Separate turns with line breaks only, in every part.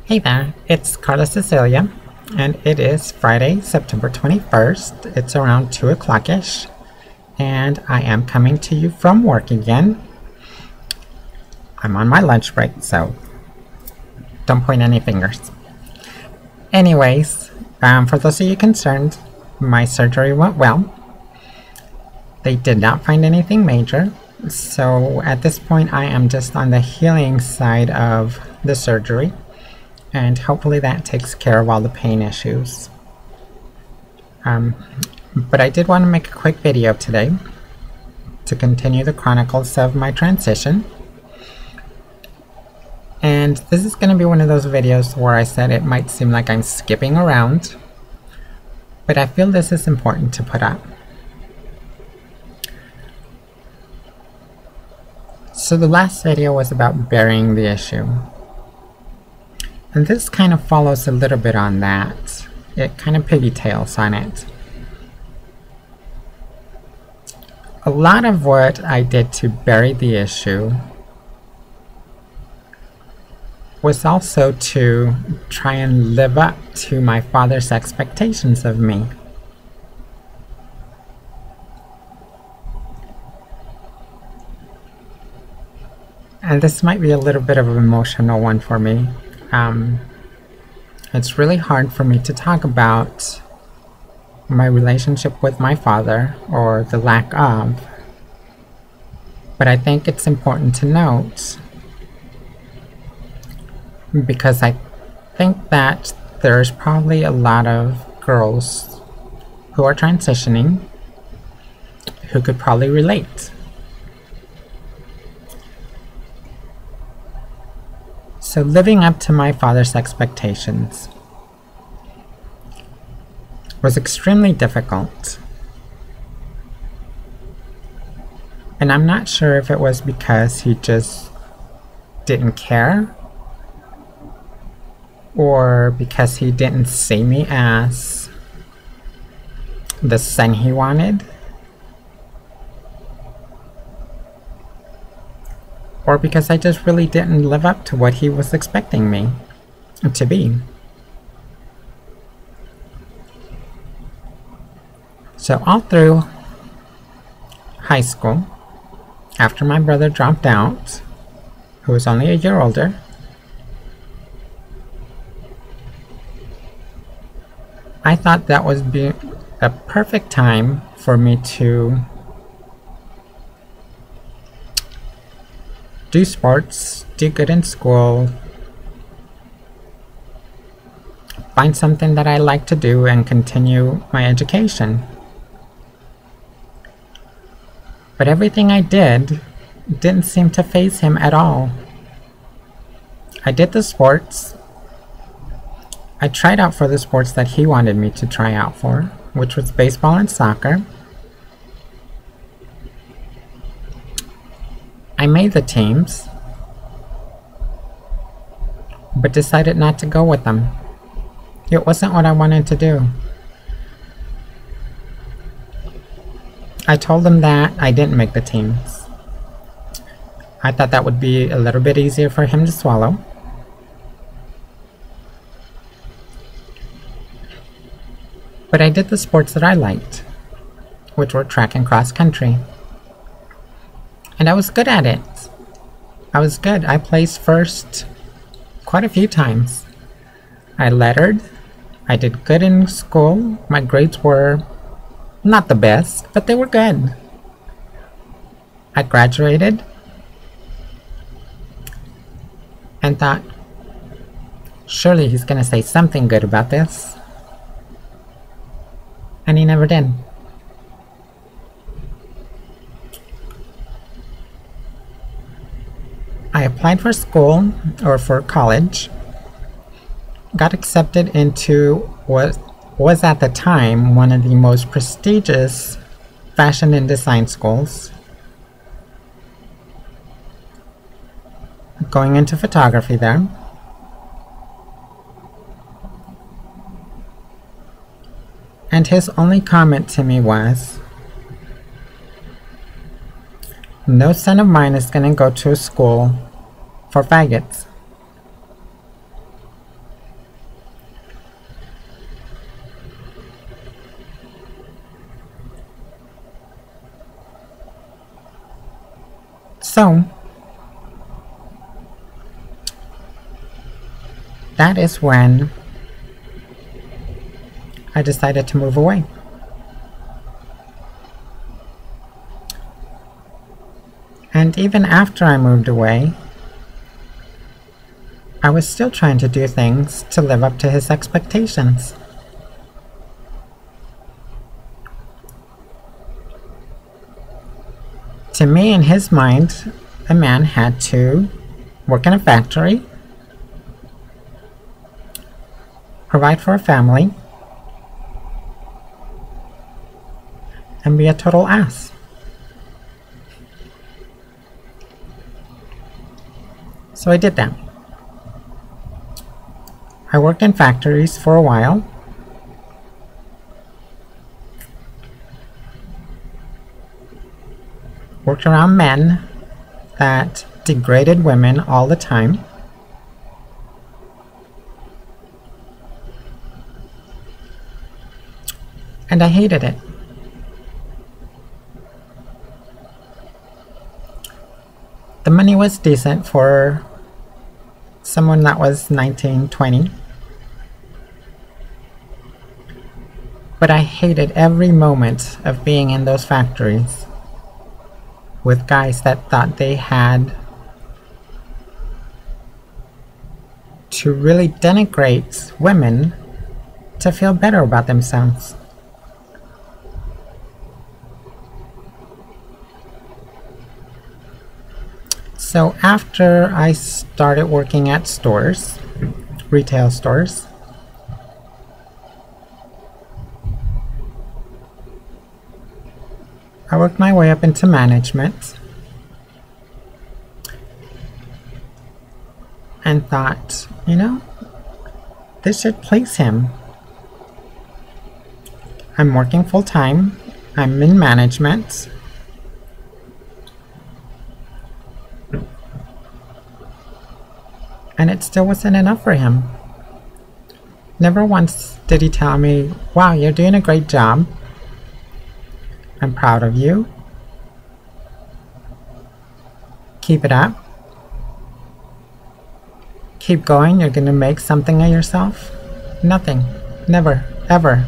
Hey there, it's Carla Cecilia, and it is Friday, September 21st. It's around 2 o'clock-ish, and I am coming to you from work again. I'm on my lunch break, so don't point any fingers. Anyways, for those of you concerned, my surgery went well. They did not find anything major, so at this point I am just on the healing side of the surgery. And hopefully that takes care of all the pain issues. But I did want to make a quick video today to continue the Chronicles of My Transition. And this is going to be one of those videos where I said it might seem like I'm skipping around, but I feel this is important to put up. So the last video was about burying the issue. And this kind of follows a little bit on that. It kind of pigtails on it. A lot of what I did to bury the issue was also to try and live up to my father's expectations of me. And this might be a little bit of an emotional one for me. It's really hard for me to talk about my relationship with my father, or the lack of, but I think it's important to note because I think that there's probably a lot of girls who are transitioning who could probably relate. So living up to my father's expectations was extremely difficult. And I'm not sure if it was because he just didn't care, or because he didn't see me as the son he wanted, or because I just really didn't live up to what he was expecting me to be. So all through high school, after my brother dropped out, who was only a year older, I thought that would be a perfect time for me to do sports, do good in school, find something that I like to do, and continue my education. But everything I did didn't seem to faze him at all. I did the sports. I tried out for the sports that he wanted me to try out for, which was baseball and soccer. I made the teams, but decided not to go with them. It wasn't what I wanted to do. I told them that I didn't make the teams. I thought that would be a little bit easier for him to swallow. But I did the sports that I liked, which were track and cross country. And I was good at it. I was good. I placed first quite a few times. I lettered. I did good in school. My grades were not the best, but they were good. I graduated and thought, surely he's going to say something good about this. And he never did. I applied for school, or for college, got accepted into what was at the time one of the most prestigious fashion and design schools, going into photography there. And his only comment to me was, no son of mine is going to go to a school for faggots. So that is when I decided to move away. And even after I moved away, I was still trying to do things to live up to his expectations. To me, in his mind, a man had to work in a factory, provide for a family, and be a total ass. So I did that. I worked in factories for a while. Worked around men that degraded women all the time. And I hated it. The money was decent for someone that was 19, 20. But I hated every moment of being in those factories with guys that thought they had to really denigrate women to feel better about themselves. So after I started working at stores, retail stores, I worked my way up into management and thought, you know, this should please him. I'm working full time, I'm in management, and it still wasn't enough for him. Never once did he tell me, wow, you're doing a great job. I'm proud of you. Keep it up. Keep going, you're gonna make something of yourself. Nothing. Never. Ever.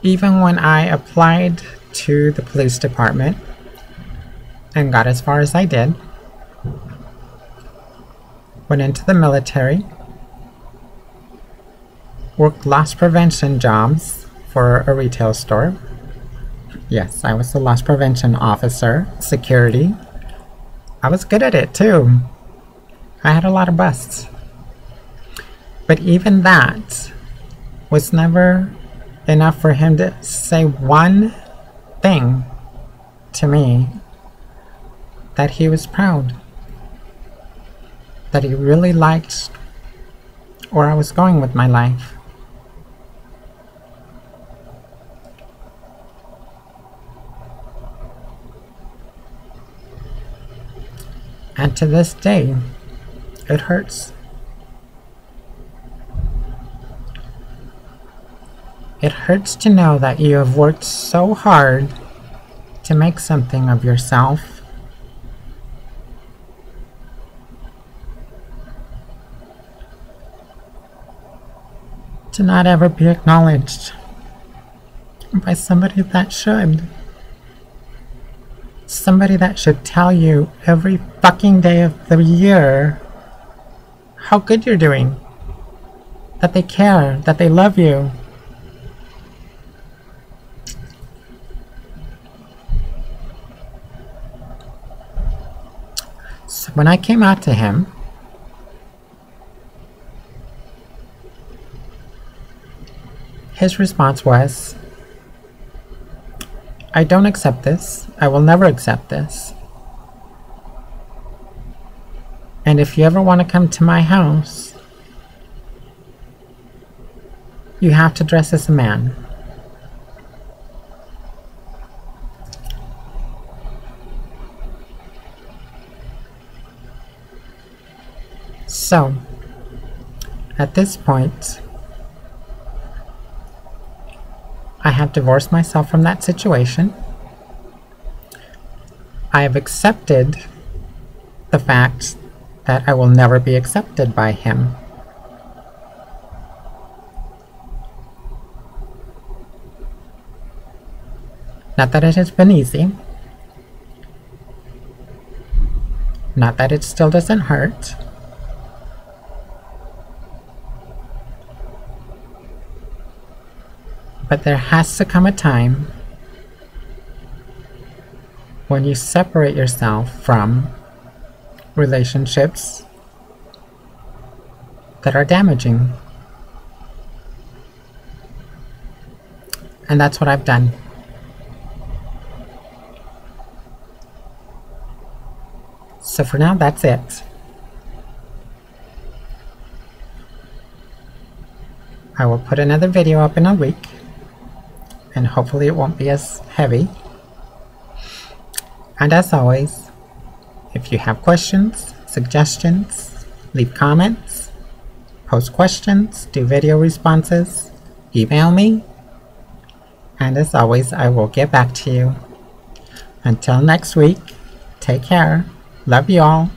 Even when I applied to the police department and got as far as I did, went into the military, worked loss prevention jobs for a retail store. Yes, I was the loss prevention officer, security. I was good at it too. I had a lot of busts. But even that was never enough for him to say one thing to me, that he was proud, that he really liked where I was going with my life. And to this day, it hurts. It hurts to know that you have worked so hard to make something of yourself, to not ever be acknowledged by somebody that should. Somebody that should tell you every fucking day of the year how good you're doing, that they care, that they love you. So when I came out to him, his response was, I don't accept this. I will never accept this. And if you ever want to come to my house, you have to dress as a man. So, at this point, have divorced myself from that situation. I have accepted the fact that I will never be accepted by him. Not that it has been easy. Not that it still doesn't hurt. But there has to come a time when you separate yourself from relationships that are damaging. And that's what I've done. So for now, that's it. I will put another video up in a week, and hopefully it won't be as heavy. And as always, if you have questions, suggestions, leave comments, post questions, do video responses, email me, and as always, I will get back to you. Until next week, take care. Love you all.